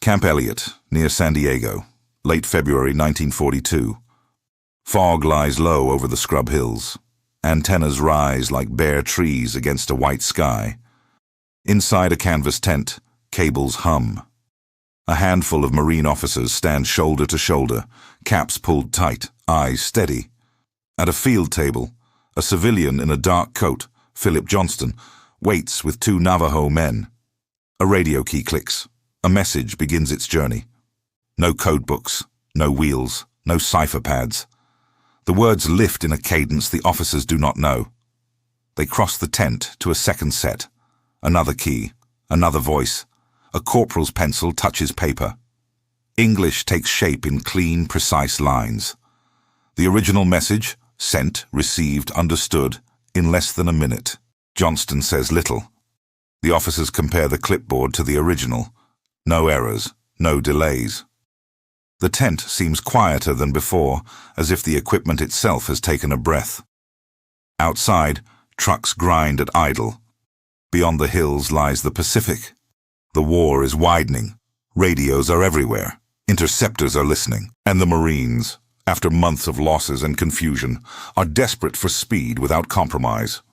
Camp Elliott, near San Diego, late February 1942. Fog lies low over the scrub hills. Antennas rise like bare trees against a white sky. Inside a canvas tent, cables hum. A handful of Marine officers stand shoulder to shoulder, caps pulled tight, eyes steady. At a field table, a civilian in a dark coat, Philip Johnston, waits with two Navajo men. A radio key clicks. A message begins its journey. No code books, no wheels, no cipher pads. The words lift in a cadence the officers do not know. They cross the tent to a second set. Another key, another voice. A corporal's pencil touches paper. English takes shape in clean, precise lines. The original message, sent, received, understood, in less than a minute. Johnston says little. The officers compare the clipboard to the original. No errors, no delays. The tent seems quieter than before, as if the equipment itself has taken a breath. Outside, trucks grind at idle. Beyond the hills lies the Pacific. The war is widening. Radios are everywhere. Interceptors are listening. And the Marines, after months of losses and confusion, are desperate for speed without compromise.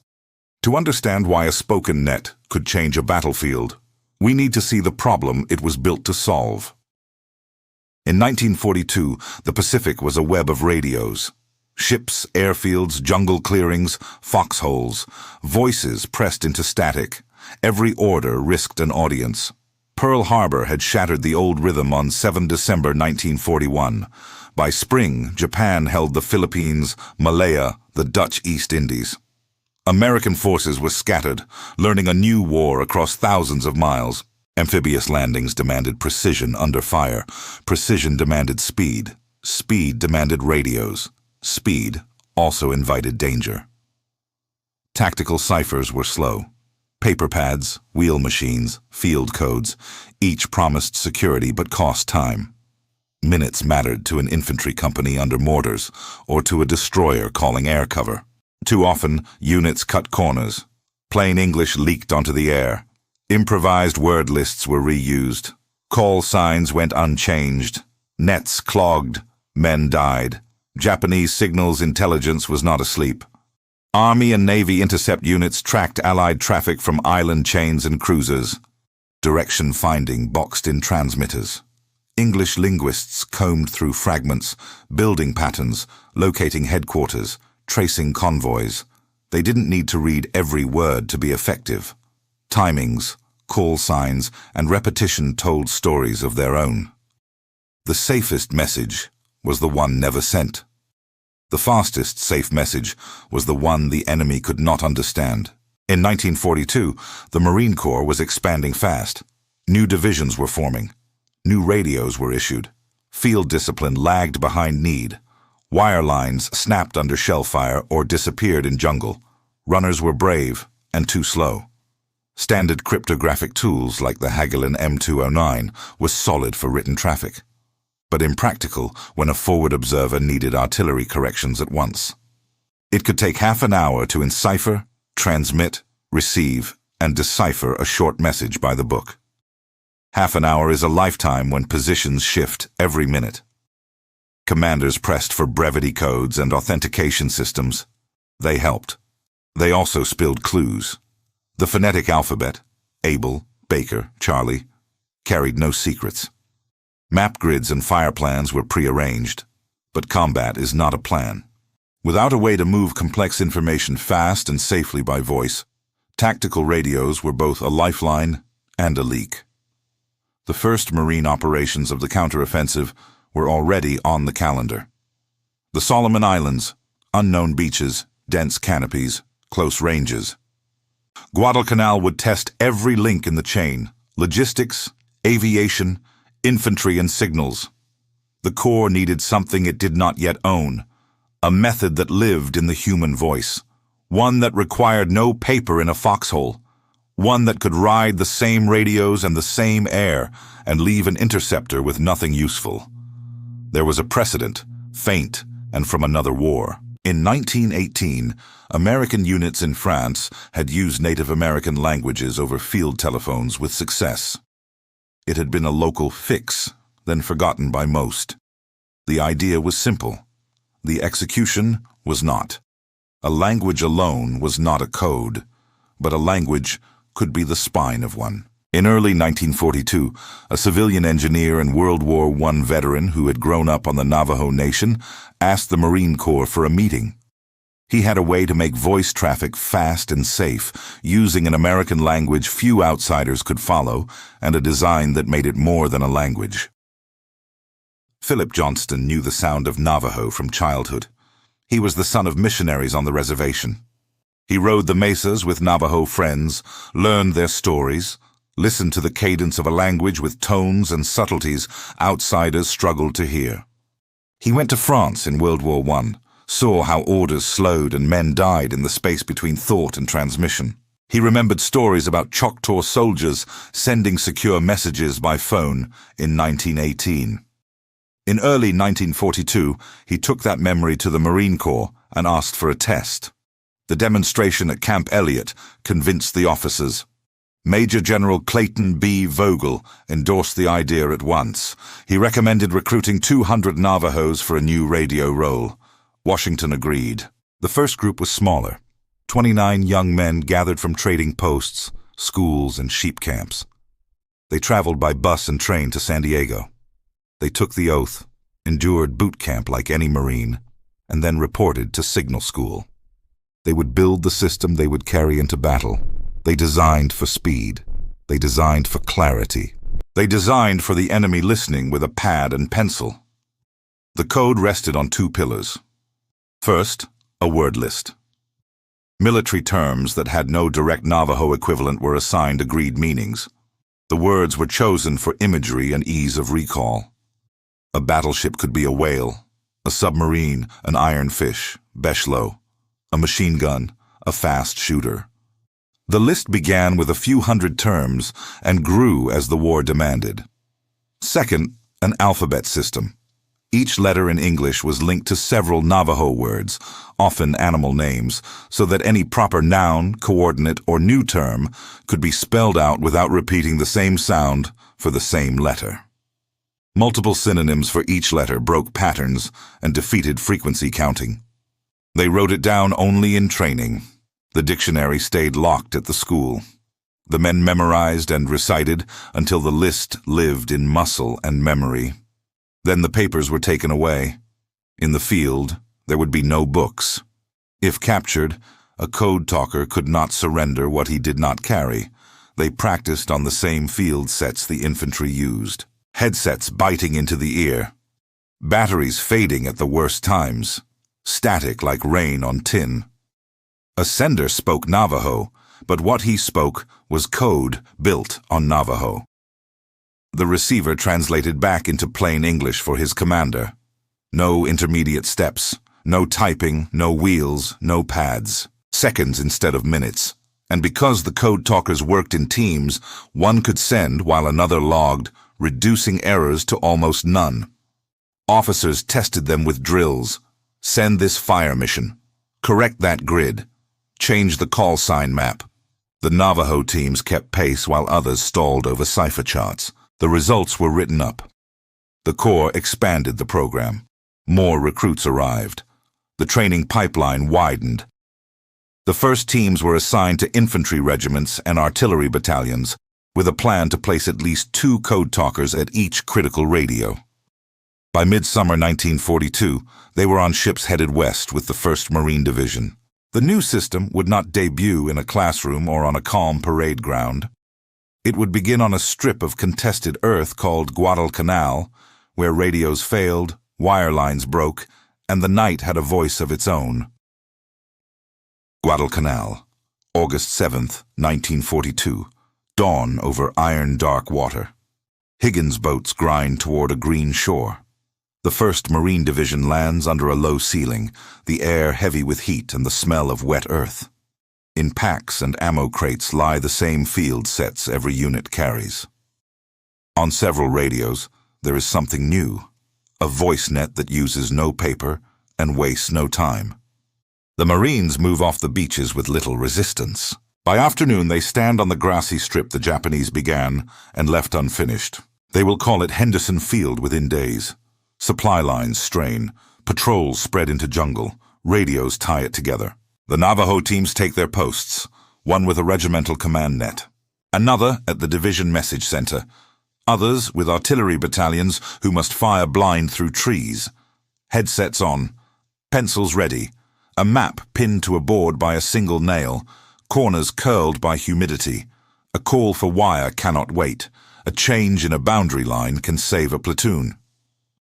To understand why a spoken net could change a battlefield, we need to see the problem it was built to solve. In 1942, the Pacific was a web of radios. Ships, airfields, jungle clearings, foxholes, voices pressed into static. Every order risked an audience. Pearl Harbor had shattered the old rhythm on 7 December 1941. By spring, Japan held the Philippines, Malaya, the Dutch East Indies. American forces were scattered, learning a new war across thousands of miles. Amphibious landings demanded precision under fire. Precision demanded speed. Speed demanded radios. Speed also invited danger. Tactical ciphers were slow. Paper pads, wheel machines, field codes, each promised security but cost time. Minutes mattered to an infantry company under mortars or to a destroyer calling air cover. Too often, units cut corners. Plain English leaked onto the air. Improvised word lists were reused. Call signs went unchanged. Nets clogged. Men died. Japanese signals intelligence was not asleep. Army and Navy intercept units tracked Allied traffic from island chains and cruisers. Direction finding boxed in transmitters. English linguists combed through fragments, building patterns, locating headquarters, tracing convoys. They didn't need to read every word to be effective. Timings, call signs, and repetition told stories of their own. The safest message was the one never sent. The fastest safe message was the one the enemy could not understand. In 1942, the Marine Corps was expanding fast. New divisions were forming. New radios were issued. Field discipline lagged behind need. Wire lines snapped under shell fire or disappeared in jungle. Runners were brave and too slow. Standard cryptographic tools like the Hagelin M209 was solid for written traffic, but impractical when a forward observer needed artillery corrections at once. It could take half an hour to encipher, transmit, receive, and decipher a short message by the book. Half an hour is a lifetime when positions shift every minute. Commanders pressed for brevity codes and authentication systems. They helped. They also spilled clues. The phonetic alphabet, Abel, Baker, Charlie, carried no secrets. Map grids and fire plans were prearranged, but combat is not a plan. Without a way to move complex information fast and safely by voice, tactical radios were both a lifeline and a leak. The first Marine operations of the counteroffensive were already on the calendar. The Solomon Islands, unknown beaches, dense canopies, close ranges. Guadalcanal would test every link in the chain: logistics, aviation, infantry, and signals. The Corps needed something it did not yet own, a method that lived in the human voice, one that required no paper in a foxhole, one that could ride the same radios and the same air and leave an interceptor with nothing useful. There was a precedent, faint and from another war. In 1918, American units in France had used Native American languages over field telephones with success. It had been a local fix, then forgotten by most. The idea was simple. The execution was not. A language alone was not a code, but a language could be the spine of one. In early 1942, a civilian engineer and World War I veteran who had grown up on the Navajo Nation asked the Marine Corps for a meeting. He had a way to make voice traffic fast and safe, using an American language few outsiders could follow, and a design that made it more than a language. Philip Johnston knew the sound of Navajo from childhood. He was the son of missionaries on the reservation. He rode the mesas with Navajo friends, learned their stories, listened to the cadence of a language with tones and subtleties outsiders struggled to hear. He went to France in World War I, saw how orders slowed and men died in the space between thought and transmission. He remembered stories about Choctaw soldiers sending secure messages by phone in 1918. In early 1942, he took that memory to the Marine Corps and asked for a test. The demonstration at Camp Elliott convinced the officers. Major General Clayton B. Vogel endorsed the idea at once. He recommended recruiting 200 Navajos for a new radio role. Washington agreed. The first group was smaller. 29 young men gathered from trading posts, schools, and sheep camps. They traveled by bus and train to San Diego. They took the oath, endured boot camp like any Marine, and then reported to signal school. They would build the system they would carry into battle. They designed for speed. They designed for clarity. They designed for the enemy listening with a pad and pencil. The code rested on two pillars. First, a word list. Military terms that had no direct Navajo equivalent were assigned agreed meanings. The words were chosen for imagery and ease of recall. A battleship could be a whale, a submarine, an iron fish, beshlo, a machine gun, a fast shooter. The list began with a few hundred terms and grew as the war demanded. Second, an alphabet system. Each letter in English was linked to several Navajo words, often animal names, so that any proper noun, coordinate, or new term could be spelled out without repeating the same sound for the same letter. Multiple synonyms for each letter broke patterns and defeated frequency counting. They wrote it down only in training. The dictionary stayed locked at the school. The men memorized and recited until the list lived in muscle and memory. Then the papers were taken away. In the field, there would be no books. If captured, a code talker could not surrender what he did not carry. They practiced on the same field sets the infantry used. Headsets biting into the ear. Batteries fading at the worst times. Static like rain on tin. A sender spoke Navajo, but what he spoke was code built on Navajo. The receiver translated back into plain English for his commander. No intermediate steps, no typing, no wheels, no pads. Seconds instead of minutes. And because the code talkers worked in teams, one could send while another logged, reducing errors to almost none. Officers tested them with drills. Send this fire mission. Correct that grid. Change the call sign map. The Navajo teams kept pace while others stalled over cipher charts. The results were written up. The Corps expanded the program. More recruits arrived. The training pipeline widened. The first teams were assigned to infantry regiments and artillery battalions, with a plan to place at least 2 code talkers at each critical radio. By midsummer 1942, they were on ships headed west with the 1st Marine Division. The new system would not debut in a classroom or on a calm parade ground. It would begin on a strip of contested earth called Guadalcanal, where radios failed, wire lines broke, and the night had a voice of its own. Guadalcanal, August 7th, 1942. Dawn over iron-dark water. Higgins boats grind toward a green shore. The 1st Marine Division lands under a low ceiling, the air heavy with heat and the smell of wet earth. In packs and ammo crates lie the same field sets every unit carries. On several radios, there is something new, a voice net that uses no paper and wastes no time. The Marines move off the beaches with little resistance. By afternoon, they stand on the grassy strip the Japanese began and left unfinished. They will call it Henderson Field within days. Supply lines strain, patrols spread into jungle, radios tie it together. The Navajo teams take their posts, one with a regimental command net, another at the division message center, others with artillery battalions who must fire blind through trees. Headsets on, pencils ready, a map pinned to a board by a single nail, corners curled by humidity. A call for wire cannot wait. A change in a boundary line can save a platoon.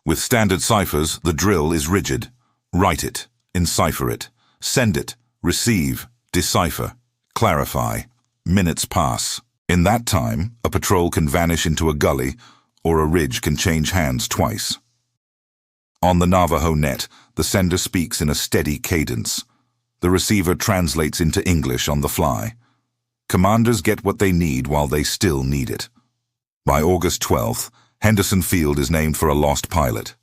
With standard ciphers, the drill is rigid. Write it, encipher it, send it, receive, decipher, clarify. Minutes pass. In that time, a patrol can vanish into a gully, or a ridge can change hands twice. On the Navajo net, the sender speaks in a steady cadence. The receiver translates into English on the fly. Commanders get what they need while they still need it. By August 12th, Henderson Field is named for a lost pilot,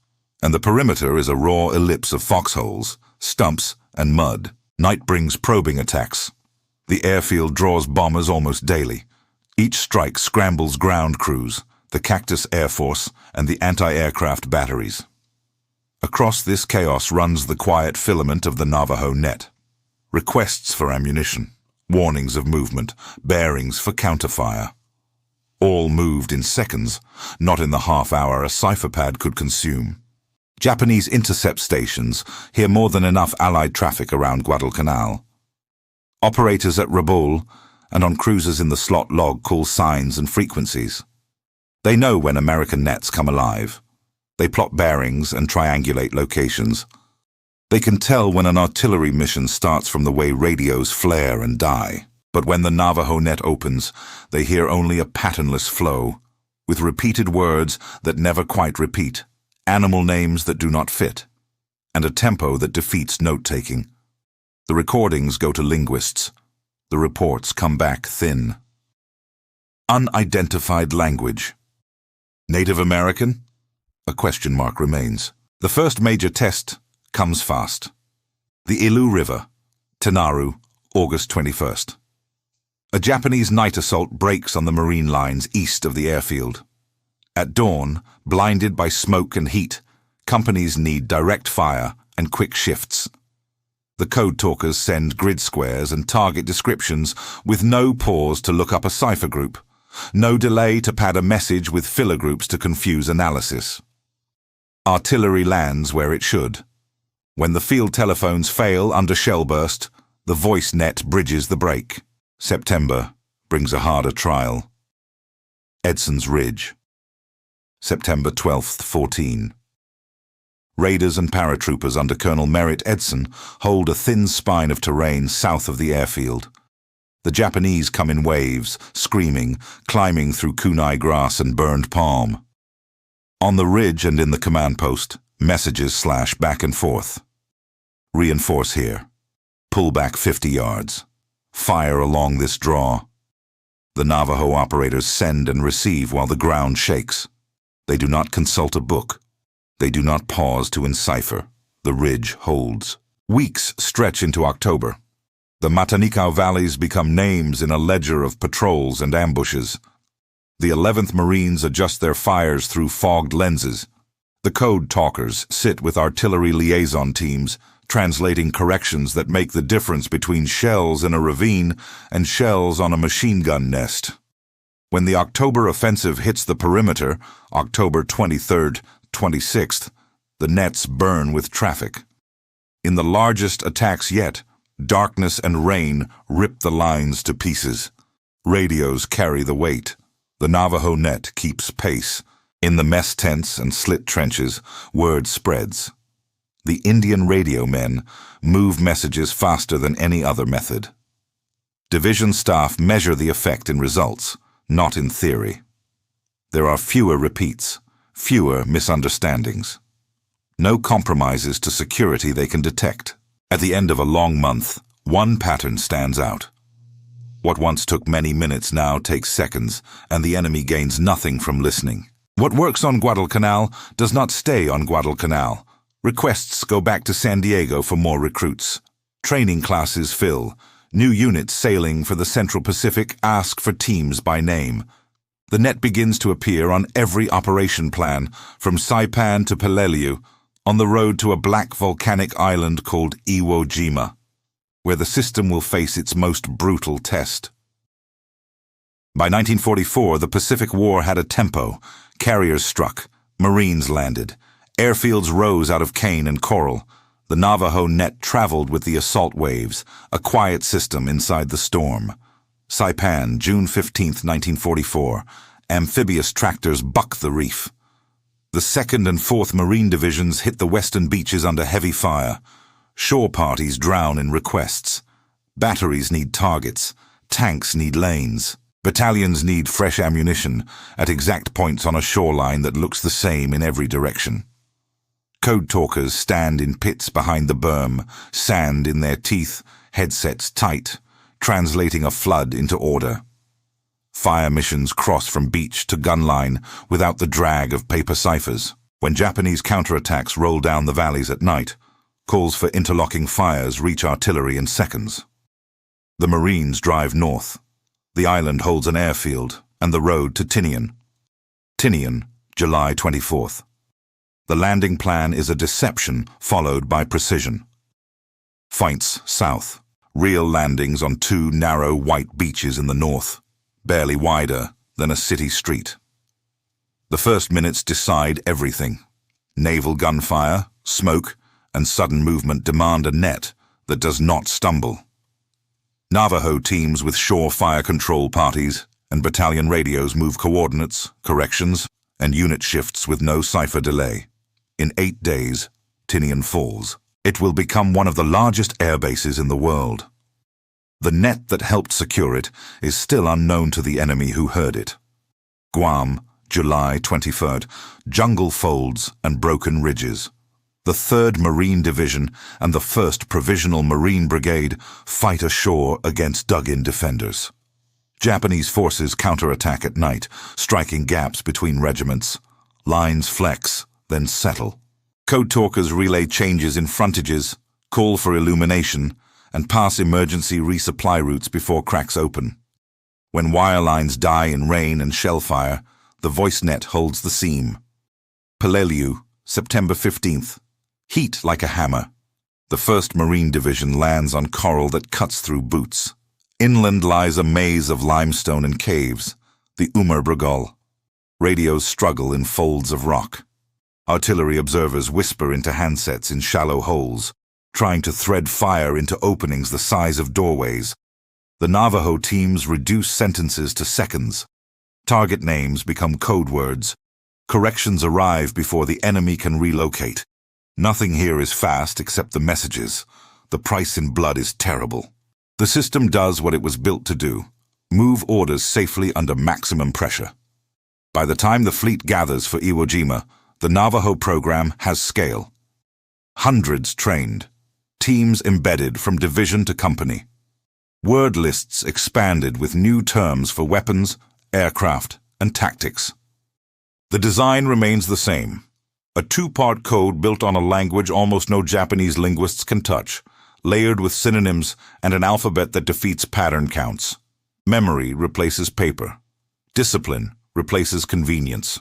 and the perimeter is a raw ellipse of foxholes, stumps, and mud. Night brings probing attacks. The airfield draws bombers almost daily. Each strike scrambles ground crews, the Cactus Air Force, and the anti-aircraft batteries. Across this chaos runs the quiet filament of the Navajo net. Requests for ammunition, warnings of movement, bearings for counterfire. All moved in seconds, not in the half-hour a cipher pad could consume. Japanese intercept stations hear more than enough Allied traffic around Guadalcanal. Operators at Rabaul and on cruisers in the slot log call signs and frequencies. They know when American nets come alive. They plot bearings and triangulate locations. They can tell when an artillery mission starts from the way radios flare and die. But when the Navajo net opens, they hear only a patternless flow, with repeated words that never quite repeat, animal names that do not fit, and a tempo that defeats note-taking. The recordings go to linguists. The reports come back thin. Unidentified language. Native American? A question mark remains. The first major test comes fast. The Ilu River, Tanaru, August 21st. A Japanese night assault breaks on the marine lines east of the airfield. At dawn, blinded by smoke and heat, companies need direct fire and quick shifts. The Code Talkers send grid squares and target descriptions with no pause to look up a cipher group, no delay to pad a message with filler groups to confuse analysis. Artillery lands where it should. When the field telephones fail under shell burst, the voice net bridges the break. September brings a harder trial. Edson's Ridge. September 12th, 14. Raiders and paratroopers under Colonel Merritt Edson hold a thin spine of terrain south of the airfield. The Japanese come in waves, screaming, climbing through kunai grass and burned palm. On the ridge and in the command post, messages slash back and forth. Reinforce here. Pull back 50 yards. Fire along this draw. The Navajo operators send and receive while the ground shakes. They do not consult a book. They do not pause to encipher. The ridge holds. Weeks stretch into October. The Matanikau valleys become names in a ledger of patrols and ambushes. The 11th Marines adjust their fires through fogged lenses. The Code Talkers sit with artillery liaison teams, translating corrections that make the difference between shells in a ravine and shells on a machine gun nest. When the October offensive hits the perimeter, October 23rd, 26th, the nets burn with traffic. In the largest attacks yet, darkness and rain rip the lines to pieces. Radios carry the weight. The Navajo net keeps pace. In the mess tents and slit trenches, word spreads. The Indian radio men move messages faster than any other method. Division staff measure the effect in results, not in theory. There are fewer repeats, fewer misunderstandings. No compromises to security they can detect. At the end of a long month, one pattern stands out. What once took many minutes now takes seconds, and the enemy gains nothing from listening. What works on Guadalcanal does not stay on Guadalcanal. Requests go back to San Diego for more recruits. Training classes fill. New units sailing for the Central Pacific ask for teams by name. The net begins to appear on every operation plan, from Saipan to Peleliu, on the road to a black volcanic island called Iwo Jima, where the system will face its most brutal test. By 1944, the Pacific War had a tempo. Carriers struck, Marines landed, airfields rose out of cane and coral. The Navajo net traveled with the assault waves, a quiet system inside the storm. Saipan, June 15, 1944. Amphibious tractors buck the reef. The 2nd and 4th Marine Divisions hit the western beaches under heavy fire. Shore parties drown in requests. Batteries need targets. Tanks need lanes. Battalions need fresh ammunition at exact points on a shoreline that looks the same in every direction. Code talkers stand in pits behind the berm, sand in their teeth, headsets tight, translating a flood into order. Fire missions cross from beach to gun line without the drag of paper ciphers. When Japanese counterattacks roll down the valleys at night, calls for interlocking fires reach artillery in seconds. The Marines drive north. The island holds an airfield and the road to Tinian. Tinian, July 24th. The landing plan is a deception followed by precision. Feints, south. Real landings on 2 narrow white beaches in the north, barely wider than a city street. The first minutes decide everything. Naval gunfire, smoke, and sudden movement demand a net that does not stumble. Navajo teams with shore fire control parties and battalion radios move coordinates, corrections, and unit shifts with no cipher delay. In 8 days, Tinian falls. It will become one of the largest air bases in the world. The net that helped secure it is still unknown to the enemy who heard it. Guam, July 23rd. Jungle folds and broken ridges. The 3rd Marine Division and the 1st Provisional Marine Brigade fight ashore against dug-in defenders. Japanese forces counterattack at night, striking gaps between regiments. Lines flex, then settle. Code talkers relay changes in frontages, call for illumination, and pass emergency resupply routes before cracks open. When wire lines die in rain and shell fire, the voice net holds the seam. Peleliu, September 15th. Heat like a hammer. The 1st Marine Division lands on coral that cuts through boots. Inland lies a maze of limestone and caves, the Brogol. Radios struggle in folds of rock. Artillery observers whisper into handsets in shallow holes, trying to thread fire into openings the size of doorways. The Navajo teams reduce sentences to seconds. Target names become code words. Corrections arrive before the enemy can relocate. Nothing here is fast except the messages. The price in blood is terrible. The system does what it was built to do: move orders safely under maximum pressure. By the time the fleet gathers for Iwo Jima, the Navajo program has scale. Hundreds trained. Teams embedded from division to company. Word lists expanded with new terms for weapons, aircraft, and tactics. The design remains the same. A 2-part code built on a language almost no Japanese linguists can touch, layered with synonyms and an alphabet that defeats pattern counts. Memory replaces paper. Discipline replaces convenience.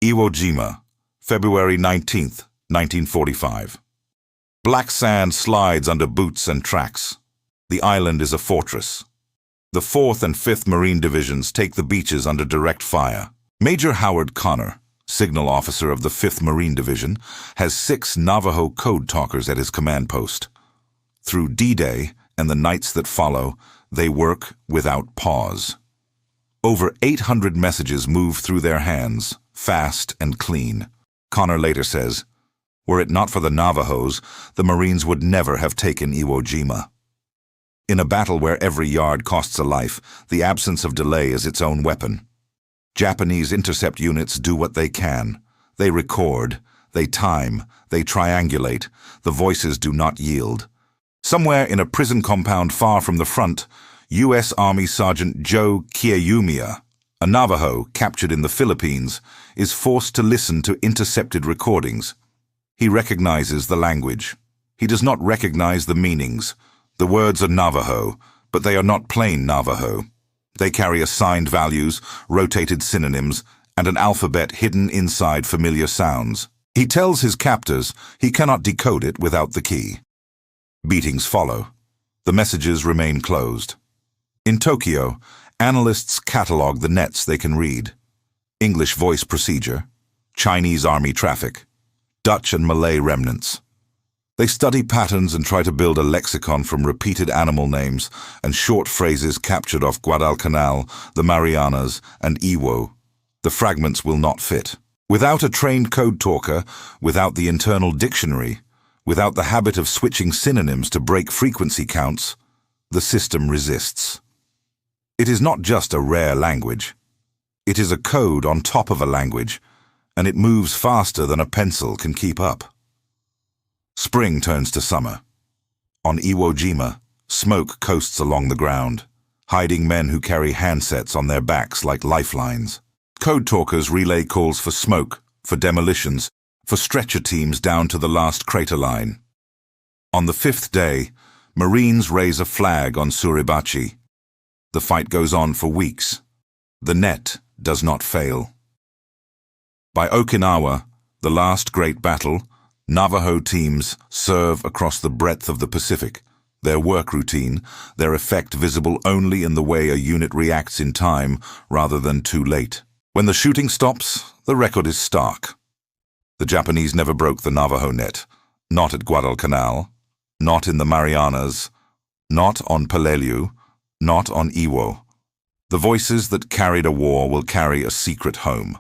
Iwo Jima, February 19th, 1945. Black sand slides under boots and tracks. The island is a fortress. The 4th and 5th Marine Divisions take the beaches under direct fire. Major Howard Connor, signal officer of the 5th Marine Division, has 6 Navajo Code Talkers at his command post. Through D-Day and the nights that follow, they work without pause. Over 800 messages move through their hands, fast and clean. Connor later says, "Were it not for the Navajos, the Marines would never have taken Iwo Jima." In a battle where every yard costs a life, the absence of delay is its own weapon. Japanese intercept units do what they can. They record, they time, they triangulate. The voices do not yield. Somewhere in a prison compound far from the front, U.S. Army Sergeant Joe Kieumiya, a Navajo captured in the Philippines, is forced to listen to intercepted recordings. He recognizes the language. He does not recognize the meanings. The words are Navajo, but they are not plain Navajo. They carry assigned values, rotated synonyms, and an alphabet hidden inside familiar sounds. He tells his captors he cannot decode it without the key. Beatings follow. The messages remain closed. In Tokyo, analysts catalog the nets they can read. English voice procedure, Chinese army traffic, Dutch and Malay remnants. They study patterns and try to build a lexicon from repeated animal names and short phrases captured off Guadalcanal, the Marianas, and Iwo. The fragments will not fit. Without a trained code talker, without the internal dictionary, without the habit of switching synonyms to break frequency counts, the system resists. It is not just a rare language. It is a code on top of a language, and it moves faster than a pencil can keep up. Spring turns to summer. On Iwo Jima, smoke coasts along the ground, hiding men who carry handsets on their backs like lifelines. Code talkers relay calls for smoke, for demolitions, for stretcher teams down to the last crater line. On the 5th day, Marines raise a flag on Suribachi. The fight goes on for weeks. The net does not fail. By Okinawa, the last great battle, Navajo teams serve across the breadth of the Pacific, their work routine, their effect visible only in the way a unit reacts in time rather than too late. When the shooting stops, the record is stark. The Japanese never broke the Navajo net, not at Guadalcanal, not in the Marianas, not on Peleliu, not on Iwo. The voices that carried a war will carry a secret home.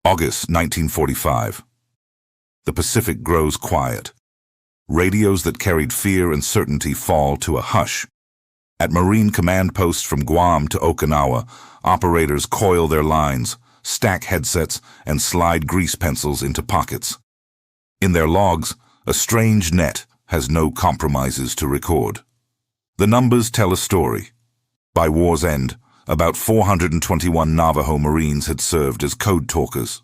August 1945. The Pacific grows quiet. Radios that carried fear and certainty fall to a hush. At Marine command posts from Guam to Okinawa, operators coil their lines, stack headsets, and slide grease pencils into pockets. In their logs, a strange net has no compromises to record. The numbers tell a story. By war's end, about 421 Navajo Marines had served as code talkers.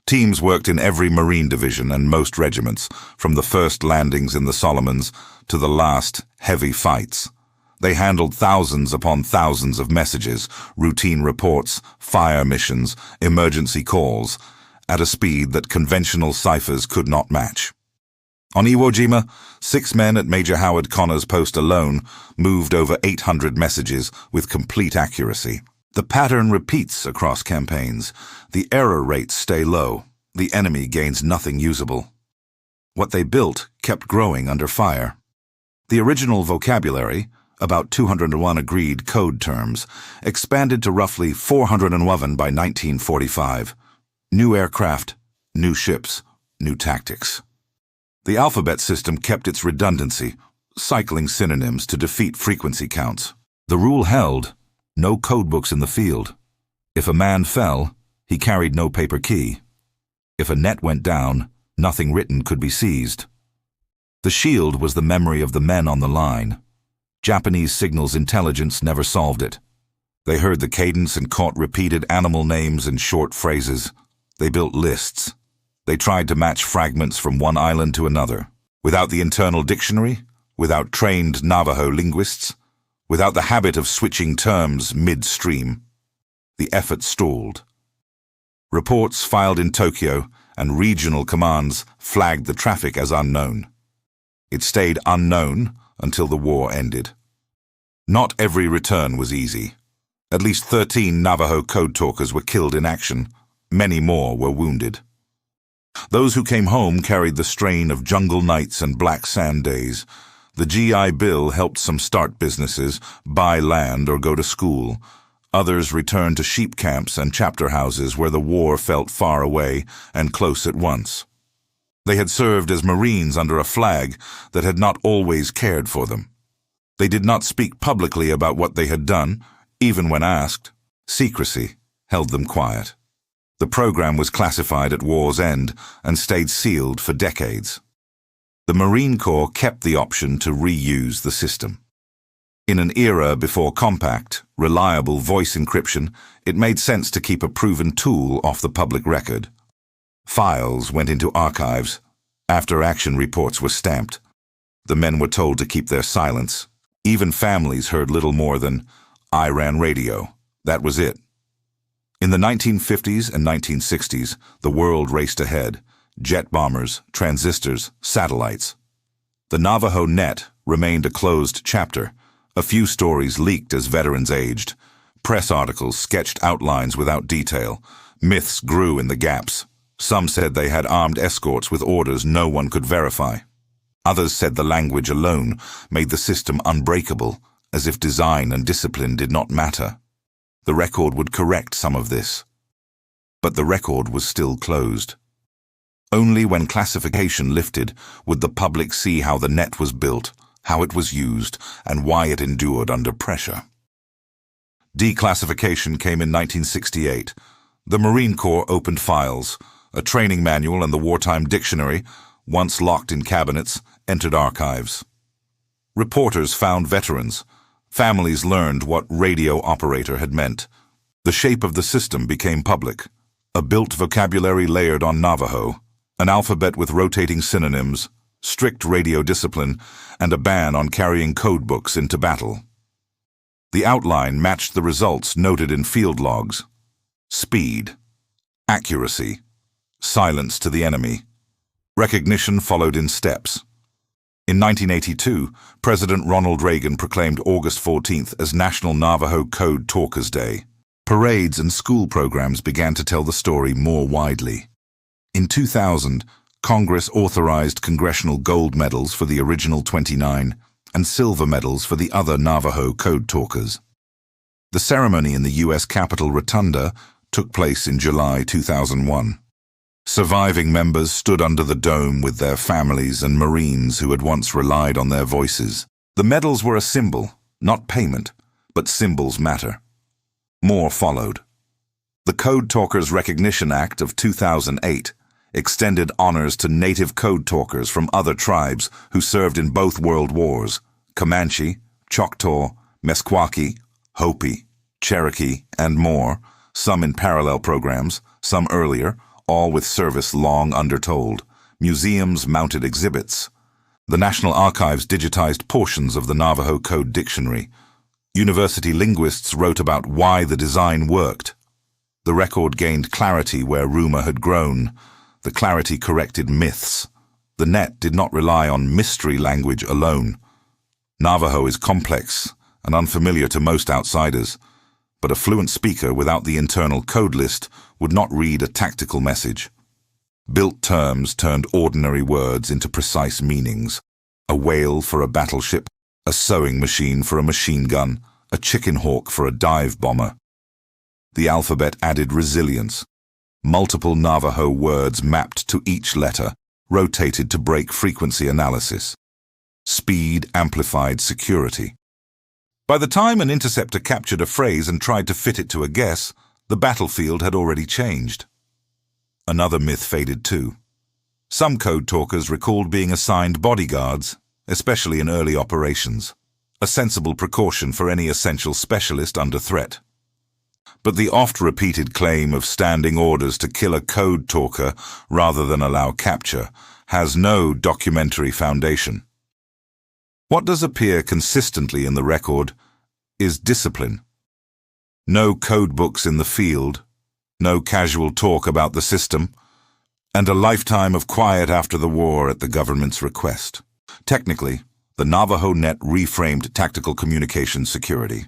Teams worked in every Marine division and most regiments, from the first landings in the Solomons to the last heavy fights. They handled thousands upon thousands of messages, routine reports, fire missions, emergency calls, at a speed that conventional ciphers could not match. On Iwo Jima, 6 men at Major Howard Connor's post alone moved over 800 messages with complete accuracy. The pattern repeats across campaigns. The error rates stay low. The enemy gains nothing usable. What they built kept growing under fire. The original vocabulary, about 201 agreed code terms, expanded to roughly 411 by 1945. New aircraft, new ships, new tactics. The alphabet system kept its redundancy, cycling synonyms to defeat frequency counts. The rule held: no codebooks in the field. If a man fell, he carried no paper key. If a net went down, nothing written could be seized. The shield was the memory of the men on the line. Japanese signals intelligence never solved it. They heard the cadence and caught repeated animal names and short phrases. They built lists. They tried to match fragments from one island to another. Without the internal dictionary, without trained Navajo linguists, without the habit of switching terms midstream, the effort stalled. Reports filed in Tokyo and regional commands flagged the traffic as unknown. It stayed unknown until the war ended. Not every return was easy. At least 13 Navajo code talkers were killed in action. Many more were wounded. Those who came home carried the strain of jungle nights and black sand days. The GI Bill helped some start businesses, buy land, or go to school. Others returned to sheep camps and chapter houses where the war felt far away and close at once. They had served as Marines under a flag that had not always cared for them. They did not speak publicly about what they had done, even when asked. Secrecy held them quiet. The program was classified at war's end and stayed sealed for decades. The Marine Corps kept the option to reuse the system. In an era before compact, reliable voice encryption, it made sense to keep a proven tool off the public record. Files went into archives. After-action reports were stamped. The men were told to keep their silence. Even families heard little more than, "I ran radio." That was it. In the 1950s and 1960s, the world raced ahead. Jet bombers, transistors, satellites. The Navajo net remained a closed chapter. A few stories leaked as veterans aged. Press articles sketched outlines without detail. Myths grew in the gaps. Some said they had armed escorts with orders no one could verify. Others said the language alone made the system unbreakable, as if design and discipline did not matter. The record would correct some of this. But the record was still closed. Only when classification lifted would the public see how the net was built, how it was used, and why it endured under pressure. Declassification came in 1968. The Marine Corps opened files. A training manual and the wartime dictionary, once locked in cabinets, entered archives. Reporters found veterans. Families learned what radio operator had meant. The shape of the system became public. A built vocabulary layered on Navajo, an alphabet with rotating synonyms, strict radio discipline, and a ban on carrying code books into battle. The outline matched the results noted in field logs. Speed, accuracy, silence to the enemy. Recognition followed in steps. In 1982, President Ronald Reagan proclaimed August 14th as National Navajo Code Talkers Day. Parades and school programs began to tell the story more widely. In 2000, Congress authorized congressional gold medals for the original 29 and silver medals for the other Navajo Code Talkers. The ceremony in the U.S. Capitol Rotunda took place in July 2001. Surviving members stood under the dome with their families and Marines who had once relied on their voices. The medals were a symbol, not payment, but symbols matter. More followed. The Code Talkers Recognition Act of 2008 extended honors to native code talkers from other tribes who served in both world wars: Comanche, Choctaw, Meskwaki, Hopi, Cherokee, and more, some in parallel programs, some earlier, all with service long undertold. Museums mounted exhibits. The National Archives digitized portions of the Navajo Code Dictionary. University linguists wrote about why the design worked. The record gained clarity where rumor had grown. The clarity corrected myths. The net did not rely on mystery language alone. Navajo is complex and unfamiliar to most outsiders, but a fluent speaker without the internal code list would not read a tactical message. Built terms turned ordinary words into precise meanings. A whale for a battleship, a sewing machine for a machine gun, a chicken hawk for a dive bomber. The alphabet added resilience. Multiple Navajo words mapped to each letter, rotated to break frequency analysis. Speed amplified security. By the time an interceptor captured a phrase and tried to fit it to a guess, the battlefield had already changed. Another myth faded too. Some code talkers recalled being assigned bodyguards, especially in early operations, a sensible precaution for any essential specialist under threat. But the oft-repeated claim of standing orders to kill a code talker rather than allow capture has no documentary foundation. What does appear consistently in the record is discipline. No code books in the field, no casual talk about the system, and a lifetime of quiet after the war at the government's request. Technically, the Navajo net reframed tactical communication security.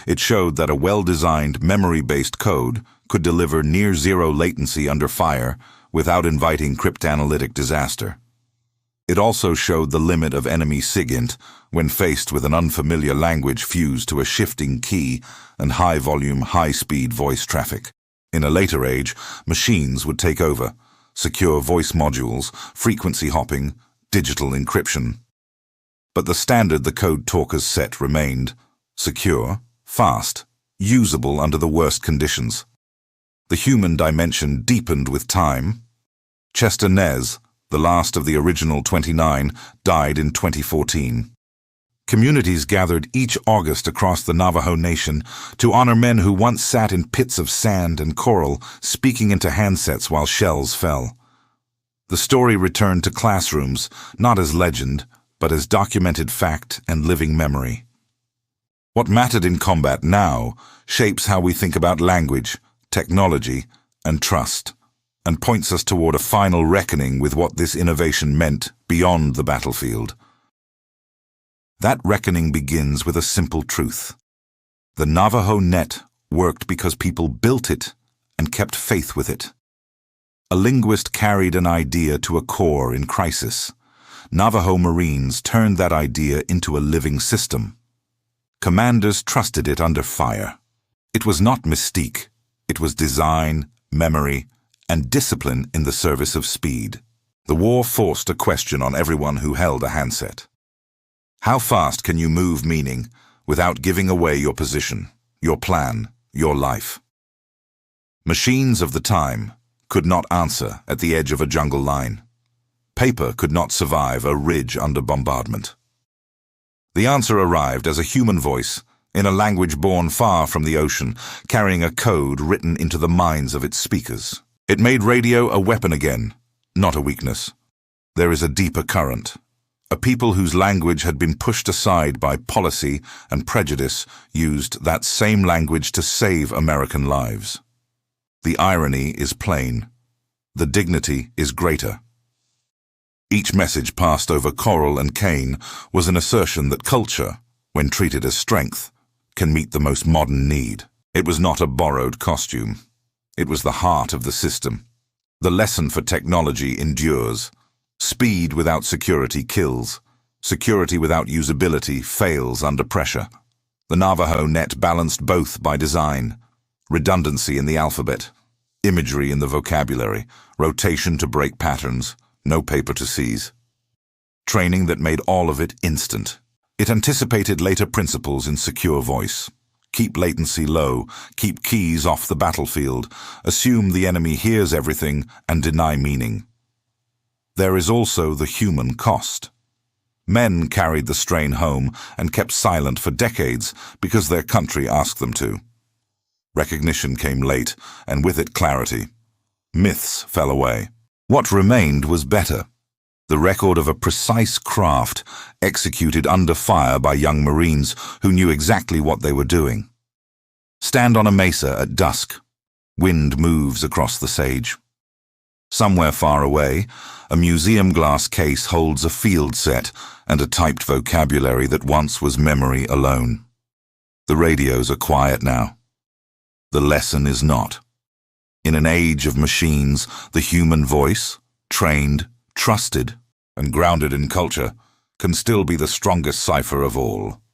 It showed that a well-designed, memory-based code could deliver near-zero latency under fire without inviting cryptanalytic disaster. It also showed the limit of enemy SIGINT when faced with an unfamiliar language fused to a shifting key and high-volume, high-speed voice traffic. In a later age, machines would take over, secure voice modules, frequency hopping, digital encryption. But the standard the code talkers set remained secure, fast, usable under the worst conditions. The human dimension deepened with time. Chester Nez, the last of the original 29, died in 2014. Communities gathered each August across the Navajo Nation to honor men who once sat in pits of sand and coral, speaking into handsets while shells fell. The story returned to classrooms, not as legend, but as documented fact and living memory. What mattered in combat now shapes how we think about language, technology, and trust, and points us toward a final reckoning with what this innovation meant beyond the battlefield. That reckoning begins with a simple truth. The Navajo net worked because people built it and kept faith with it. A linguist carried an idea to a core in crisis. Navajo Marines turned that idea into a living system. Commanders trusted it under fire. It was not mystique. It was design, memory, and discipline in the service of speed. The war forced a question on everyone who held a handset. How fast can you move meaning without giving away your position, your plan, your life? Machines of the time could not answer at the edge of a jungle line. Paper could not survive a ridge under bombardment. The answer arrived as a human voice, in a language born far from the ocean, carrying a code written into the minds of its speakers. It made radio a weapon again, not a weakness. There is a deeper current. A people whose language had been pushed aside by policy and prejudice used that same language to save American lives. The irony is plain. The dignity is greater. Each message passed over coral and cane was an assertion that culture, when treated as strength, can meet the most modern need. It was not a borrowed costume. It was the heart of the system. The lesson for technology endures. Speed without security kills. Security without usability fails under pressure. The Navajo net balanced both by design. Redundancy in the alphabet, imagery in the vocabulary, rotation to break patterns, no paper to seize. Training that made all of it instant. It anticipated later principles in secure voice. Keep latency low, keep keys off the battlefield, assume the enemy hears everything, and deny meaning. There is also the human cost. Men carried the strain home and kept silent for decades because their country asked them to. Recognition came late, and with it clarity. Myths fell away. What remained was better. The record of a precise craft executed under fire by young Marines who knew exactly what they were doing. Stand on a mesa at dusk. Wind moves across the sage. Somewhere far away, a museum glass case holds a field set and a typed vocabulary that once was memory alone. The radios are quiet now. The lesson is not. In an age of machines, the human voice, trained, trusted, and grounded in culture, can still be the strongest cipher of all.